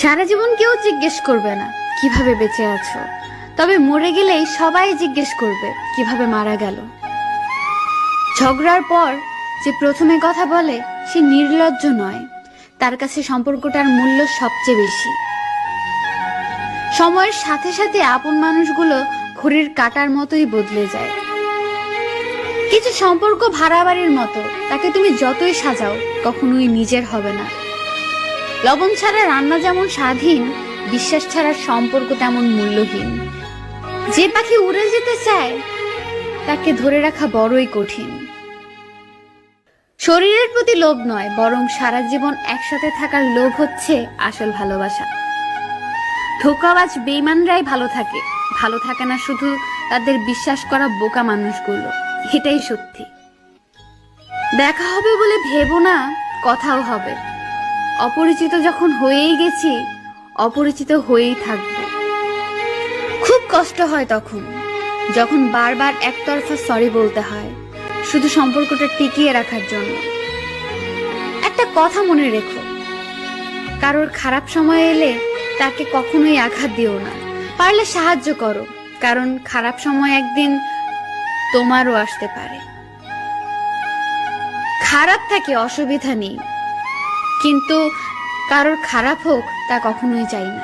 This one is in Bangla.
সারা জীবন কেউ জিজ্ঞেস করবে না কিভাবে বেঁচে আছো, তবে মরে গেলেই সবাই জিজ্ঞেস করবে কিভাবে মারা গেল। ঝগড়ার পর যে প্রথমে কথা বলে সে নির্লজ্জ নয়, তার কাছে সম্পর্কটার মূল্য সবচেয়ে বেশি। সময়ের সাথে সাথে আপন মানুষগুলো ঘড়ির কাঁটার মতোই বদলে যায়। কিছু সম্পর্ক ভাড়া বাড়ির মতো, তাকে তুমি যতই সাজাও কখনোই নিজের হবে না। লবণ ছাড়া রান্না যেমন স্বাধীন, বিশ্বাস ছাড়া সম্পর্ক তেমন মূল্যহীন। যে পাখি উড়ে যেতে চায় তাকে ধরে রাখা বড়ই কঠিন। শরীরের প্রতি লোভ নয়, বরং সারা জীবন একসাথে থাকার লোভ হচ্ছে আসল ভালোবাসা। ধোঁকাবাজ বেঈমানরাই ভালো থাকে না শুধু তাদের বিশ্বাস করা বোকা মানুষগুলো। এটাই সত্যি। দেখা হবে বলে ভেবো না, কথাও হবে। অপরিচিত যখন হয়েই গেছি, অপরিচিত হয়েই থাকবো। খুব কষ্ট হয় তখন, যখন বারবার একতরফা সরি বলতে হয় শুধু সম্পর্কটা টিকিয়ে রাখার জন্য। একটা কথা মনে রেখো, কারোর খারাপ সময় এলে তাকে কখনোই আঘাত দিও না। পারলে সাহায্য করো, কারণ খারাপ সময় একদিন তোমারও আসতে পারে। খারাপ থাকে, অসুবিধা নেই, কিন্তু কারোর খারাপ হোক তা কখনোই চাই না।